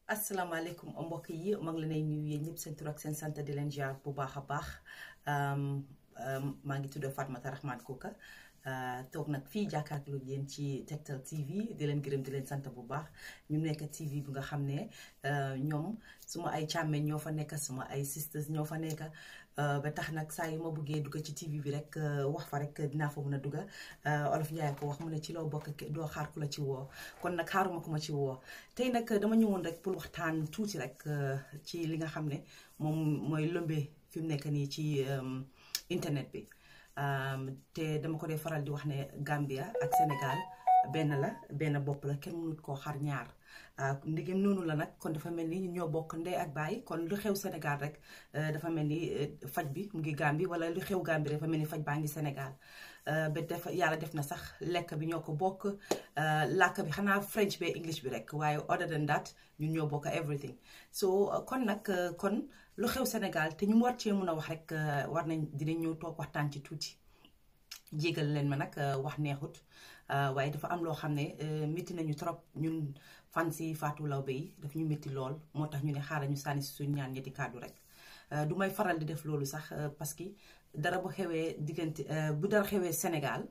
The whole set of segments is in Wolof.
asalaamaaleykum mbokk yi maa ngi leen di nuyu yéen ñëpp seen tur ak seen sant di leen jaar bu baax a baax maa ngi tudd Fatoumatta Rahman Coker toog nag fii jàkkaarloo yéen ci Tektal TV di leen gërëm di leen sant bu baax ñu nekk TV bu nga xam ne ñoom suma ay càmmeñ ñoo fa nekk suma ay sisters ñoo fa nekk ba tax nag saa yi ma bëggee dugg ci TV bi rek wax fa rek dinaa fa mën a dugg Olof Njaay ko wax mu ne ci loo bokk doo xaar ku la ci woo kon nag xaaruma ku ma ci woo tey nag dama ñëwoon rek pour waxtaan tuuti rek ci li nga xam ne moom mooy lëmbee fi mu nekk nii ci internet bi te dama ko dee faral di wax ne Gambia ak Sénégal benn bopp la kenn mënut koo xar ñaar ndigam noonu la nag kon dafa mel ni ñu ñoo bokk ndey ak baay kon lu xew Sénégal rek dafa mel ni faj bi mu ngi Gambie wala lu xew Gambie dafa mel ni faj baa ngi Sénégal ba def yàlla def na sax lekk bi ñoo ko bokk làkk bi xanaa French bi English bi rek waaye other than that ñun ñoo bokk everything so kon nag kon lu xew Sénégal te ñu war cee mën a wax rek war nañ dinañ ñëw toog waxtaan ci tuuti jégal leen ma nag wax neexut waaye dafa am loo xam ne métti nañu trop ñun fan si Fatou Laobé yi daf ñu métti lool moo tax ñu ne xaaral ñu sànni si suñu ñaan ñetti kàddu rek du may faral di def loolu sax parce que dara bu xewee diggante bu dara xewee Sénégal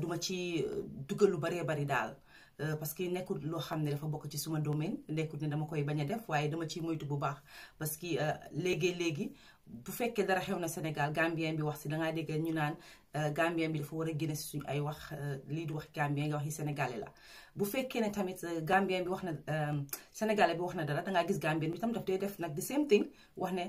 duma ci dugal lu baree bari daal parce que nekkul loo xam ne dafa bokk ci suma domaine nekkul ne dama koy bañ a def waaye dama ciy moytu bu baax parce que léegi bu fekkee dara xew na Sénégal Gambien bi wax si dangaa dégg ñu naan Gambien bi dafa war a génne si suñu ay wax lii di wax Gambien nga wax yi Sénégalais la bu fekkee ne tamit Gambien bi wax na Sénégalais bi wax na dara dangaa gis Gambien bi tam daf dee def nag the same thing wax ne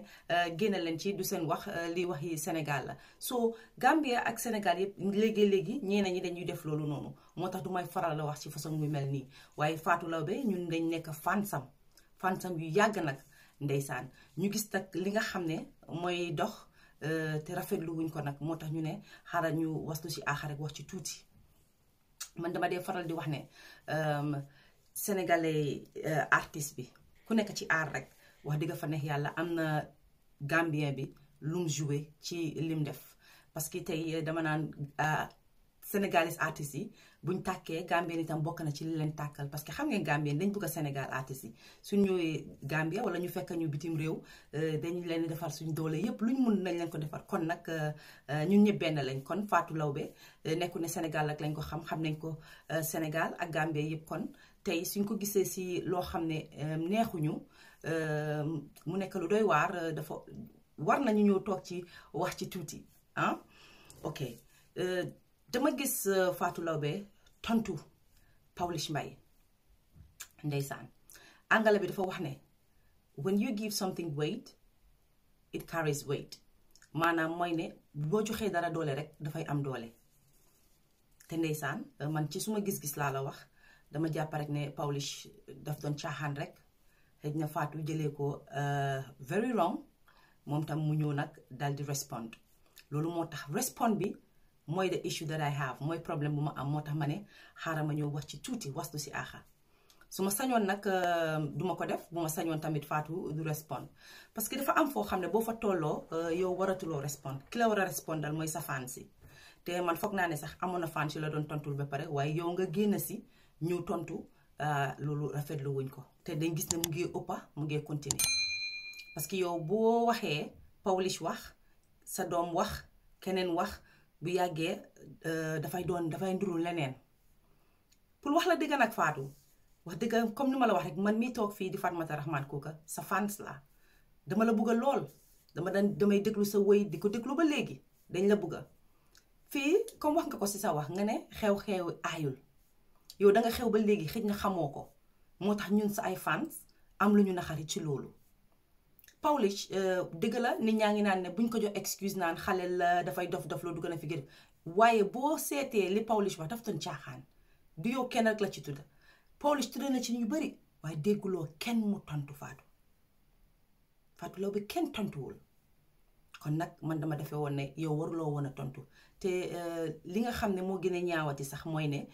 génne leen ci du seen wax lii wax yi Sénégal la so Gambia ak Sénégal yëpp léegi ñeneen ñi dañuy def loolu noonu moo tax du may faral la wax ci façon muy mel nii waaye Fatou Laobé ñun dañ nekk fansam yu yàgg nag ndeysaan ñu gis nag li nga xam ne mooy dox te rafetlu wuñ ko nag moo tax ñu ne xaaral ñu waslu ci aaxa rek wax ci tuuti man dama dee faral di wax ne sénégalais artiste bi ku nekk ci art rek wax dëgg fa neex yàlla am na Gambien bi lum joué ci lim def parce que tey dama naan sénégalais artistes yi buñ tàkkee Gambien itam bokk na ci li leen tàkkal parce que xam ngeen Gambien dañ bëgg a Sénégal artistes yi suñ ñëwee Gambia wala ñu fekk ñu bitim réew dañu leen di defar suñ doole yépp luñ mun nañ leen ko defar kon nag ñun ñëpp benn lañ kon Fatou Laobé nekku ne Sénégal ak lañ ko xam nañ ko Sénégal ak Gambie yépp kon tey suñ ko gisee si loo xam ne neexuñu mu nekk lu doy waar dafa war nañu ñëw toog ci wax ci tuuti ah ok dama gis Fatou Laobé tontu Pawlish Mbaye ndeysaan angale bi dafa wax ne when you give something weight it carries weight maanaam mooy ne boo joxee dara doole rek dafay am doole te ndeysaan man ci suma gis-gis laa la wax dama jàpp rek ne Pawlish daf doon caaxaan rek xëy na Fatou jëlee ko very wrong moom tam mu ñëw nag dal di respond loolu moo tax respond bi mooy the issue that I have mooy problème bu ma am moo tax ma ne xaaral ma ñëw wax ci tuuti wastu si aaxa su ma sañoon nag duma ko def bu ma sañoon tamit Fatou du respond parce que dafa am foo xam ne boo fa tolloo yow waratuloo respond ki la war a respondal mooy sa fan si te man foog naa ne sax amoon na fan si la doon tontul ba pare waaye yow nga génn si ñëw tontu loolu rafetlu wuñ ko te dañ gis ne mu ngi ëppa mu ngi continuer parce que yow boo waxee Pawlish wax sa doom wax keneen wax bu yàggee dafay nduru leneen pour wax la dëgg nag Fatou wax dëgg comme ni ma la wax rek man mii toog fii di Fatoumatta Rahman Coker sa fans la dama la bëgg lool damay déglu sa woy di ko déglu ba léegi dañ la bëgg fii comme wax nga ko si sa wax nga ne xew-xew aayul yow danga xew ba léegi xëj na xamoo ko moo tax ñun sa ay fans am lu ñu naxari ci loolu Pawlish dëgg la nit ñaa ngi naan ne buñ ko jox excuse naan xale la dafay dof loo dugg na fi gën waaye boo seetee li Pawlish wax daf doon caaxaan du yow kenn rek la ci tudda Pawlish tudda na ci ñu bari waaye dégguloo kenn mu tontu Fatou Laobé kenn tontuwul kon nag man dama defee woon ne yow waruloo woon a tontu te li nga xam ne moo gën a ñaawati sax mooy ne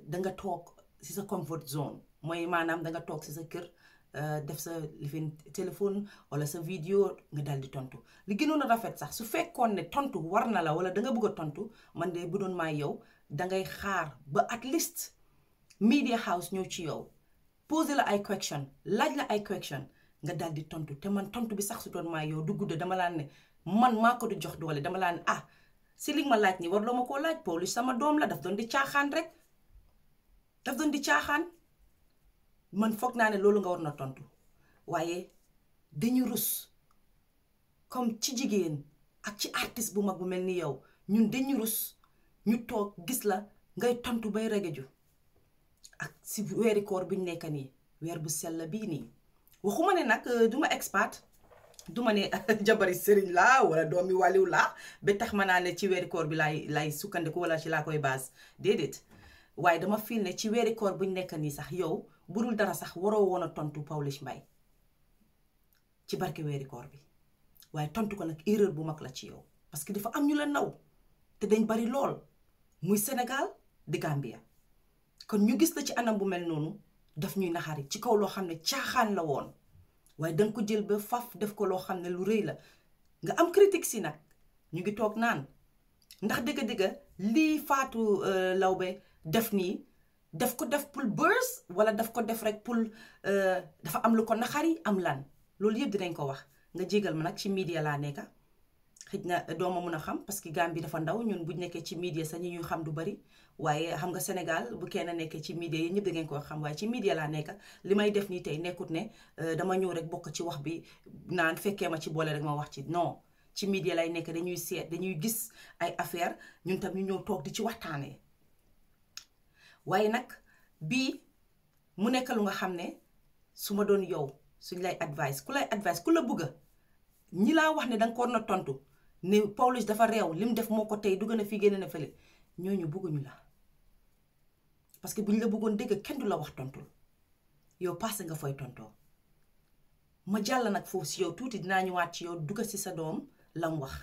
danga toog si sa comfort zone mooy maanaam danga toog si sa kër def sa lifin téléphone wala sa vidéo nga dal di tontu li gënoon a rafet sax su fekkoon ne tontu war na la wala danga bëgg a tontu man de bu doon maa yow dangay xaar ba at least media house ñëw ci yow poser la ay question laaj la ay question nga daal di tontu te man tontu bi sax su doon maa yow du gudd dama laa ne man maa ko du jox doole dama laa ne ah si li ma laaj ni war loo ma koo laaj Pawlish sama doom la daf doon di caaxaan rek daf doon di caaxaan man foog naa ne loolu nga war na tontu waaye dañu rus comme ci jigéen ak ci artiste bu mag bu mel ni yow ñun dañu rus ñu toog gis la ngay tontu bay regeju ak si weeri koor bi ñu nekk nii weer bu sell bii nii waxuma ne nag duma expert duma ne jabari sëriñ laa wala doomi wàlliw laa ba tax ma naa ne ci weeri koor bi lay sukkandiku wala ci laa koy base déedéet waaye dama fiil ne ci weeri koor bu ñu nekk nii sax yow bu dul dara sax waroo woon a tontu Pawlish Mbaye ci barke weeri koor bi waaye tontu ko nag erreur bu mag la ci yow parce que dafa am ñu la naw te dañ bari lool muy Sénégal di Gambia kon ñu gis la ci anam bu mel noonu daf ñuy naxari ci kaw loo xam ne caaxaan la woon waaye danga ko jël ba faf def ko loo xam ne lu rëy la nga am critique si nag ñu ngi toog naan ndax dëgg-dëgg lii Fatou Laobé def nii daf ko def pour buzz wala daf ko def rek pour dafa am lu ko naxari am lan loolu yëpp dinañ ko wax nga jégal ma nag ci media laa nekka xëj na dooma mun a xam parce que Gambie dafa ndaw ñun buñ nekkee ci media sax ñi ñuy xam du bari waaye xam nga Sénégal bu kenn nekkee ci media yi ñëpp da ngeen ko xam waaye ci media laa nekka li may def nii tey nekkut ne dama ñëw rek bokk ci wax bi naan fekkee ma ci boole rek ma wax ci non ci media lay nekk dañuy seet dañuy gis ay affaire ñun tam ñu ñëw toog di ci waxtaanee waaye nag bii mu nekk lu nga xam ne su ma doon yow suñ lay advice ku la bëgga ñi laa wax ne danga ko war na tontu ne Pawlish dafa réew lim def moo ko tey du gën a fii génne na fële ñooñu bëgguñu la parce que buñ la bëggoon dégg kenn du la wax tontul yow passé nga fooy tontoo ma jàll nag foofu si yow tuuti dinaa ñëwaat ci yow dugga si sa doom lam wax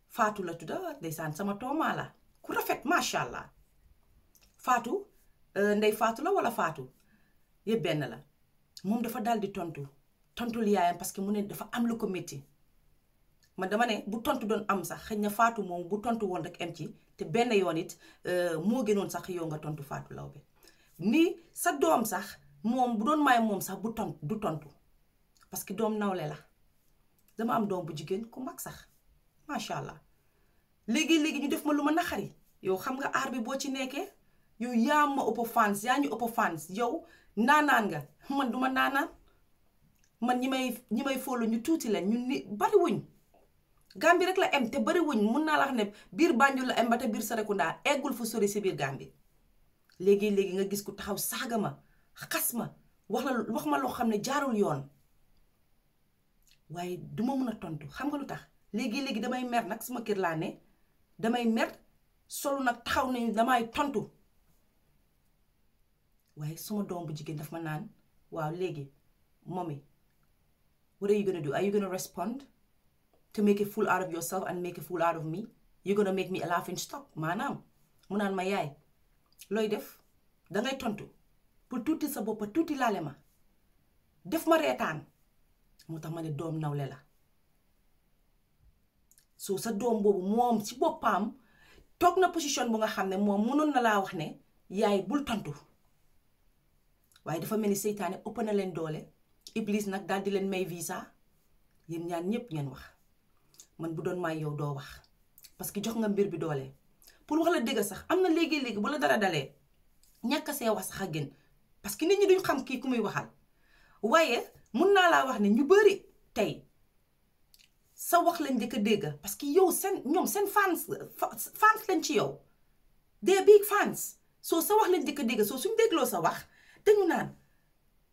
Fatou la tudda ndeysaan sama toomaa la ku rafet macha allah Fatou ndey Fatou la wala Fatou yëpp benn la moom dafa daal di tontul yaayam parce que mu ne dafa am lu ko métti man dama ne bu tontu doon am sax xëy na Fatou moom bu tontu woon rek am ci te benn yoon it moo gënoon sax yow nga tontu Fatou Laobé ni sa doom sax moom bu doon may moom sax du tontu parce que doom nawle la dama am doom bu jigéen ku mag sax macha allah léegi ñu def ma lu ma naxari yow xam nga aar bi boo ci nekkee yow yaa ma ëpp fans yaa ñu ëpp fans yow naanaan nga man duma naanaan man ñi may follow ñu tuuti leen ñun ni bari wuñ Gambie rek la em te bari wuñ mun naa la wax ne biir Banjul la em ba te biir Serekunda eggul fu sori si biir Gambie léegi nga gis ku taxaw saaga ma xas ma wax ma loo xam ne jaarul yoon waaye duma mun a tontu xam nga lu tax léegi damay mer nag suma kër laa ne damay mer solu nag taxaw nañu damay tontu waaye suma doom bu jigéen daf ma naan waaw léegi mommy what are you gonna do? Are you gonna respond to make a fool out of yourself and make a fool out of me? You're gonna make me a laughing stock maanaam mu naan ma yaay looy def dangay tontu pour tuuti sa boppa tuuti laale ma def ma reetaan moo tax ma ne doom nawle la soo sa doom boobu moom ci boppam toog na position bu nga xam ne moom mënoon na laa wax ne yaay bul tontu waaye dafa mel ni seytaane ëpp na leen doole Iblis nag daal di leen may visa yéen ñaan ñëpp ngeen wax man bu doon may yow doo wax parce que jox nga mbir bi doole pour wax la dëgg sax am na léegi bu la dara dalee ñàkk see wax sax a gën parce que nit ñi duñ xam kii ku muy waxal waaye mun naa laa wax ne ñu bari tey sa wax lañ njëkk a dégg parce que yow ñoom seen fans lañ ci yow they big fans soo sa wax lañ njëkk a dégg soo suñ dégloo sa wax dañu naan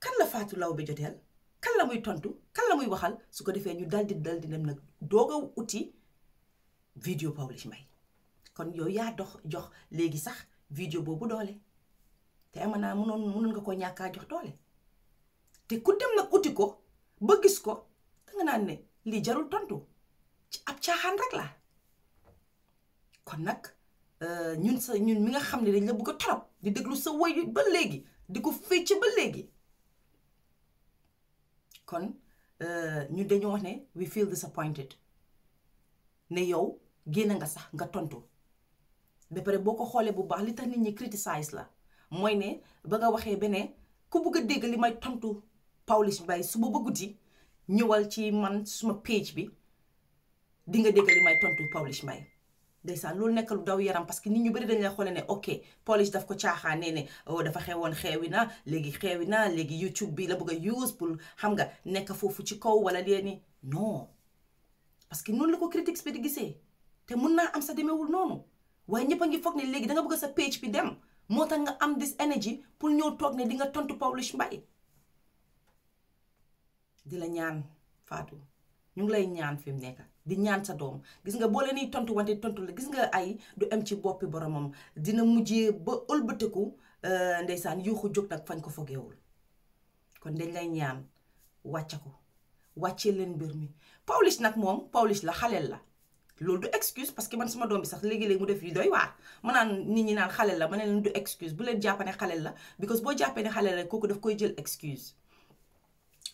kan la Fatou Laobé joteel kan la muy tontu kan la muy waxal su ko defee ñu daldi dem nag doog a uti vidéo Pawlish Mbaye kon yow yaa jox léegi sax vidéo boobu doole te ama naa mënoon nga ko ñàkkaa jox doole te ku dem nag uti ko ba gis ko danga naan ne lii jarul tontu ci ab caaxaan rek la kon nag ñun mi nga xam ne dañ la bëgg a torop di déglu sa woy ba léegi di ko fecc ba léegi kon ñu dañoo wax ne we feel disappointed ne yow génn nga sax nga tontu ba pare boo ko xoolee bu baax li tax nit ñi criticize la mooy ne ba nga waxee ba ne ku bëgg a dégg li may tontu Pawlish Mbaye suba ba guddi ñëwal ci man suma page bi di nga dégg li may tontu Pawlish Mbaye ndeysaan loolu nekk lu daw yaram parce que nit ñu bëri dañ lay xoole ne ok Pawlish daf ko caaxaanee ne dafa xewoon xeewi na léegi YouTube bi la bëgg a use pour xam nga nekk foofu ci kaw wala leeni non parce que noonu la ko critics bi di gisee te mun naa am sa demeewul noonu waaye ñëpp a ngi foog ne léegi da nga bëgg sa page bi dem moo tax nga am this energy pour ñëw toog ne di nga tontu Pawlish Mbaye di la ñaan Fatou ñu ngi lay ñaan fi mu nekk di ñaan sa doom gis nga boo leen di tontu wante tontu la gis nga ay du am ci boppi boromam dina mujjee ba ëlbatiku ndeysaan yuuxu jóg nag fañ ko fogeewul kon dañ lay ñaan wàcce ko wàccee leen mbir mi Pawlish nag moom Pawlish la xaleel la loolu du excuse parce que man sama doom bi sax léegi-léegi mu def yu doy waar ma naan nit ñi naan xaleel la ma ne leen du excuse bu leen jàppane xaleel la because boo jàppee ne xaleel la kooku daf koy jël excuse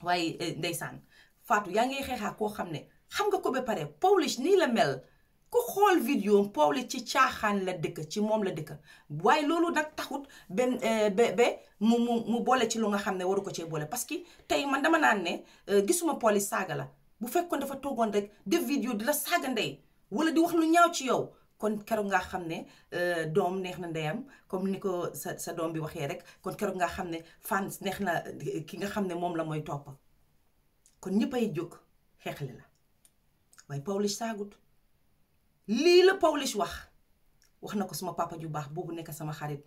waaye ndeysaan Fatou yaa ngi xeexaa koo xam ne xam nga ko ba pare Pawlish nii la mel ku xool vidéo Pawlish ci caaxaan la dëkk ci moom la dëkk waaye loolu nag taxut ba mu boole ci lu nga xam ne waru ko cee boole parce que tey man dama naan ne gisuma Pawlish saaga la bu fekkoon dafa toogoon rek def vidéo di la saaga ndey wala di wax lu ñaaw ci yow kon keroog nga xam ne doom neex na ndeyam comme ni ko sa doom bi waxee rek kon keroog nga xam ne fans neex na ki nga xam ne moom la mooy topp kon ñëppay jóg xeexle la waaye Pawlish saagut lii la Pawlish wax na ko suma papa ju baax boobu nekk sama xarit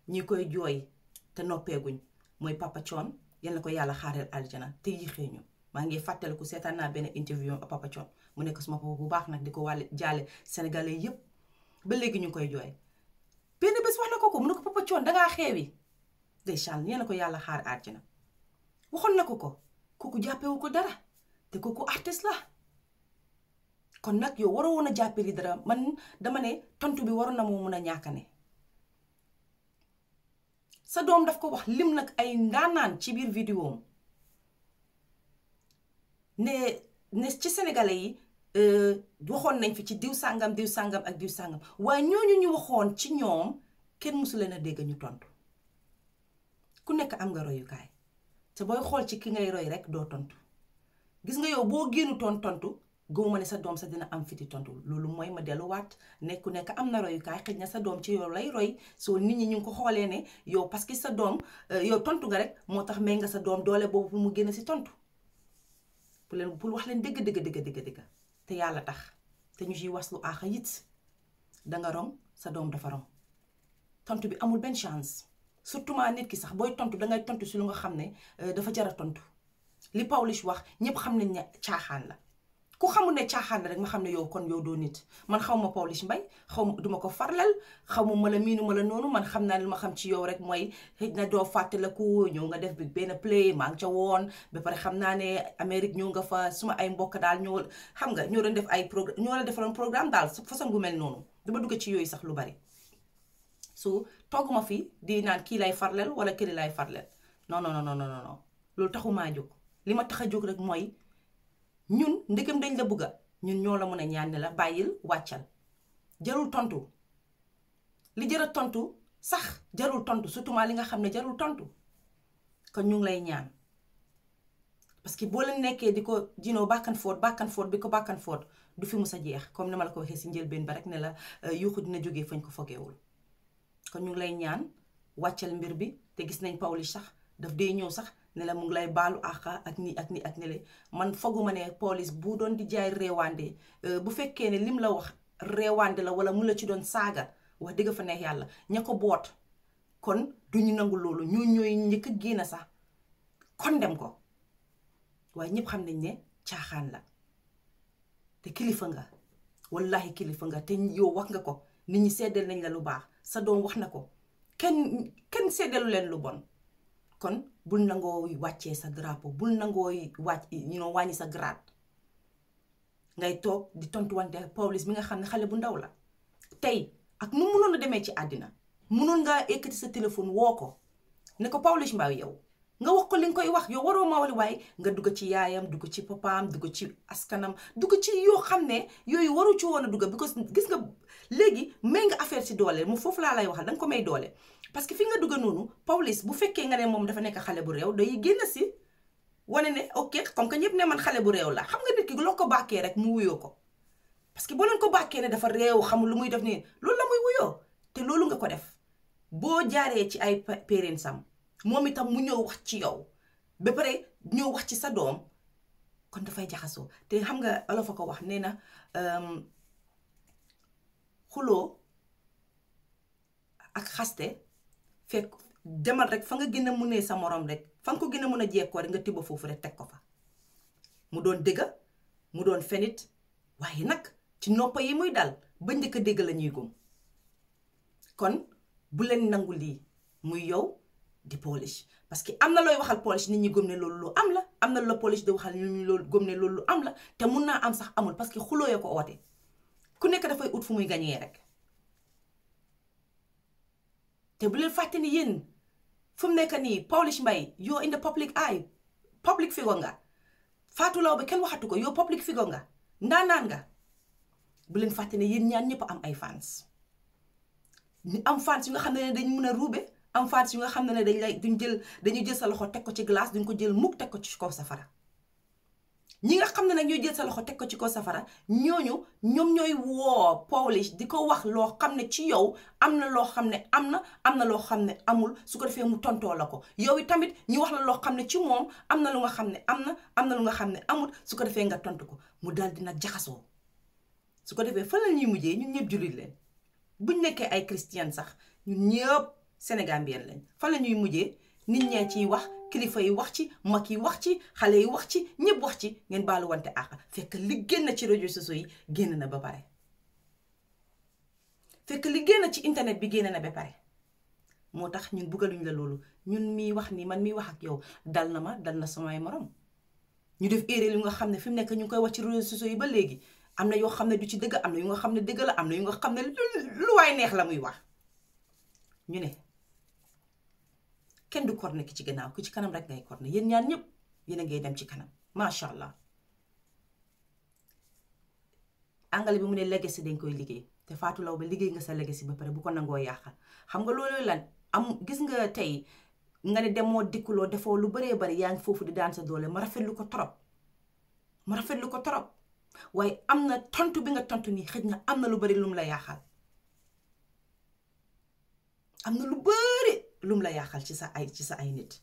ñi koy jooy te noppeeguñ mooy Papa Thione yal na ko yàlla xaareel aljana te yéexee ñu maa ngi fàttaliku seetaan naa benn interview ak Papa Thione mu nekk suma papa bu baax nag di ko wàlle jaale sénégalais yépp ba léegi ñu ngi koy jooy benn bés wax na ko mu ne ko Papa Thione dangaa xeewi ndeysaan yal na ko yàlla xaar aljana waxoon na ko kooku jàppewu ko dara te kooku artiste la kon nag yow waroo woon a jàppee li dara man dama ne tontu bi waroon na moo mun a ñàkkane sa doom daf ko wax lim nag ay ndaanaan ci biir vidéo ne ci sénégalais yi waxoon nañ fi ci diw sàngam ak diw sàngam waaye ñooñu ñu waxoon ci ñoom kenn mësu leen a dégg ñu tontu ku nekk am nga royukaay te booy xool ci ki ngay roy rek doo tontu gis nga yow boo génnu tontu gëmuma ne sa doom sa dina am fiti tontu loolu mooy ma delluwaat nekku nekk am na royukaay xëj na sa doom ci yow lay roy soo nit ñi ñu ngi ko xoolee ne yow parce que sa doom yow tontu nga rek moo tax may nga sa doom doole boobu pour mu génn si tontu pour wax leen dëgg te yàlla tax te ñu ciy waslu aaxa it danga rong sa doom dafa rong tontu bi amul benn chance surtout maa nit ki sax booy tontu dangay tontu si lu nga xam ne dafa jar a tontu li Pawlish wax ñëpp xam nañ ne caaxaan la ku xamul ne caaxaan la rek ma xam ne yow kon yow doo nit man xaw ma Pawlish Mbaye duma ko farlal xaw ma la miinu ma la noonu man xam naa li ma xam ci yow rek mooy xëj na doo fàttaliku ñëw nga def bi benn play maa ngi ca woon ba pare xam naa ne Amérique ñëw nga fa suma ay mbokk daal ñoo xam nga ñoo doon def ay programme ñoo la defaloon programme daal façon gu mel noonu dama dugg ci yooyu sax lu bari su togguma fi di naan kii lay farlel wala këli lay farlel non loolu taxumaa jóg li ma tax a jóg rek mooy ñun ndegam dañ la bëgga ñun ñoo la mën a ñaan ne la bàyyil wàccal jarul tontu li jar a tontu sax jarul tontu surtout li nga xam ne jarul tontu kon ñu ngi lay ñaan parce que boo leen nekkee di ko jinoo back and forth bi ko back and forth du fi mus a jeex comme ni ma la ko waxee si njëlbeen ba rek ne la yuuxu dina jógee fañ ko fogeewul kon ñu ngi lay ñaan wàccal mbir bi te gis nañ Pawlish sax daf dee ñëw sax ne la mu ngi lay baalu àqa ak ni le man foguma ne Pawlish bu doon di jaay réewande bu fekkee ne lim la wax réewande la wala mu la ci doon saaga wax dëgg fa neex yàlla ña ko boot kon duñu nangu loolu ñooy njëkk a génn sax kon dem ko waaye ñëpp xam nañ ne caaxaan la te kilifa nga wallahi kilifa nga te yow wax nga ko nit ñi seddal nañ la lu baax sa doom wax na ko kenn seddalu leen lu bon kon bul nangoo wàccee sa drapeau bul nangoo wàññi sa grade ngay toog di tontuwante Pawlish mi nga xam ne xale bu ndaw la tey ak nu mënoon a demee ci àddina mënoon nga ekkati sa téléphone woo ko ne ko Pawlish Mbaye yow nga wax ko li nga koy wax yow waroo ma wala waaye nga dugg ci yaayam dugg ci papaam dugg ci askanam dugg ci yoo xam ne yooyu waru ci woon a dugg because gis nga léegi may nga affaire ci doole mu foofu laa lay waxal danga ko may doole parce que fi nga dugg noonu Pawlish bu fekkee nga ne moom dafa nekk xale bu réew day génn si wane ne ok comme que ñëpp ne man xale bu réew la xam nga nit ki loo ko bàkkee rek mu wuyoo ko parce que boo leen ko bàkkee ne dafa réew xamul lu muy def nii loolu la muy wuyoo te loolu nga ko def boo jaaree ci ay parents am moom itam mu ñëw wax ci yow ba pare ñëw wax ci sa doom kon dafay jaxasoo te xam nga olof a ko wax nee na xuloo ak xaste fekk demal rek fa nga gën a mënee sa morom rek fa nga ko gën a mën a jekkoo rek nga tibb foofu rek teg ko fa mu doon dëgga mu doon fenit waaye nag ci noppa yi muy dal ba njëkk a dégg la ñuy gëm kon bu leen nangu lii muy yow di Pawlish parce que am na looy waxal Pawlish nit ñi gëm ne loolu lu am la am na la Pawlish di waxal nit ñi loolu gëm ne loolu lu am la te mun naa am sax amul parce que xuloo ya ko oote ku nekk dafay ut fu muy gañee rek te bu leen fàtte ni yéen fu mu nekk nii Pawlish Mbaye you're in the public eye public figure nga Fatou Laobé kenn waxatu ko yow public figure nga ndaanaan nga bu leen fàtte ne yéen ñaan ñëpp am ay fans ñu am fans yu nga xam ne dañ mën a ruube am fans yu nga xam ne dañu jël sa loxo teg ko ci glace duñ ko jël mukk teg ko ci kaw safara ñi nga xam ne nag ñooy jël sa loxo teg ko ci kaw safara ñooñu ñoom ñooy woo Pawlish di ko wax loo xam ne ci yow am na loo xam ne am na loo xam ne amul su ko defee mu tontoo la ko yow yi tamit ñu wax la loo xam ne ci moom am na lu nga xam ne am na lu nga xam ne amul su ko defee nga tontu ko mu daal di nag jaxasoo su ko defee fan la ñuy mujjee ñun ñëpp jullit leen buñ nekkee ay chrétien sax ñun ñëpp sénégambien lañ fan la ñuy mujjee nit ñee ciy wax kilifa yi wax ci mag yi wax ci xale yi wax ci ñëpp wax ci ngeen baalu wante àq fekk li génn ci réseaux sociaux yi génn na ba pare fekk li génn ci internet bi génn na ba pare moo tax ñun buggaluñ la loolu ñun miy wax ni man miy wax ak yow dal na ma dal na samay morom ñu def erreur yu nga xam ne fi mu nekk ñu ngi koy wax ci réseaux sociaux yi ba léegi am na yoo xam ne du ci dëgg am na yu nga xam ne dëgg la am na yu nga xam ne lu waay neex la muy wax ñu ne kenn du korne ki ci gannaaw ku ci kanam rek ngay korne yéen ñaan ñëpp yéen a ngay dem ci kanam macha allah angale bi mu ne legacy dañ koy liggéey te Fatou Laobé liggéey nga sa legacy ba pare bu ko nangoo yàqal xam nga loolu lan am gis nga tey nga ne demoo dikkuloo defoo lu baree bari yaa ngi foofu di daan sa doole ma rafetlu ko trop waaye am na tontu bi nga tontu nii xëj na am na lu bari lum la yàqal am na lu bari lum la yàqal ci sa ay nit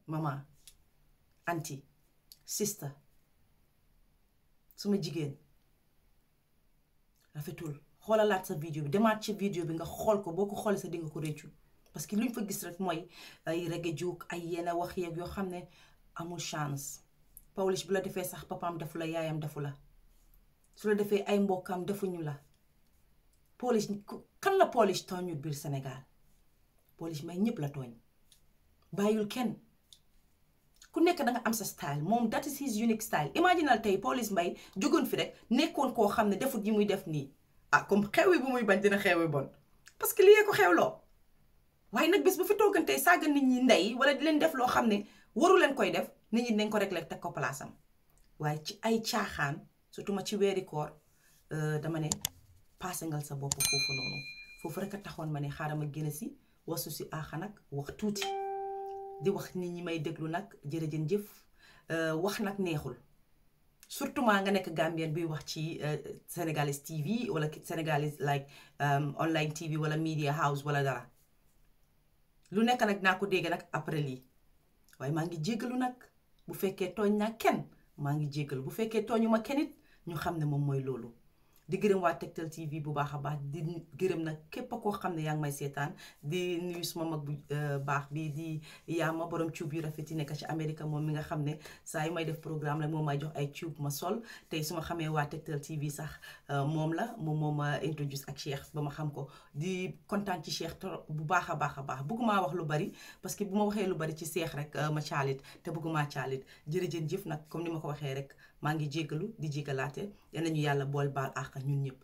maman anti sister suma jigéen rafetul xoolalaat sa vidéo bi demaat ci vidéo bi nga xool ko boo ko xoolee sa di nga ko réccu parce que luñ fa gis rek mooy ay reggae juuk ay yenn wax yeeg yoo xam ne amul chance Pawlish bu la defee sax papaam defu la yaayam defu la su la defee ay mbokkam defuñu la Pawlish kan la Pawlish tooñut biir Sénégal Pawlish Mbaye ñëpp la tooñ bàyyul kenn ku nekk da nga am sa style moom that is his unique style imaginal tey Pawlish Mbaye jógoon fi rek nekkoon koo xam ne defut yi muy def nii comme xewi bu muy bañ dina xewi bon parce que lii ko xewloo waaye nag bés bu fi toogantee saaga nit ñi ndey wala di leen def loo xam ne waru leen koy def nit ñi nañ ko rek teg ko place am waaye ci ay caaxaan surtout ma ci weeri koor dama ne paasengal sa bopp foofu noonu foofu rek a taxoon ma ne xaaral ma génn si wasu si aaxa nag wax tuuti di wax nit ñi may déglu nag jërëjën jëf wax nag neexul surtout maa nga nekk Gambien buy wax ci Senegalese TV wala Senegalese like online TV wala media house wala dara lu nekk nag naa ko dégg nag après lii waaye maa ngi jéggalu nag bu fekkee tooñ naa kenn maa ngi jéggalu bu fekkee tooñu ma kenn it ñu xam ne moom mooy loolu di gërëm waa Tektal TV bu baax a baax di gërëm nag képp koo xam ne yaa ngi may seetaan di nuyu suma mag bu baax bi di yaama borom cuub yu rafet yi nekk ci Amérique moom mi nga xam ne saa yu may def programme rek moom may jox ay cuub ma sol tey su ma xamee waa Tektal TV sax moom la moom ma introduce ak Cheikh ba ma xam ko di kontaan ci Cheikh trop bu baax a baax a baax bëgguma wax lu bari parce que bu ma waxee lu bari ci Cheikh rek ma caalit te bëgguma caalit jërëjëf nag comme ni ma ko waxee rek maa ngi jéggalu di jéggalaate yal nañu yàlla bool baal àq ñun ñëpp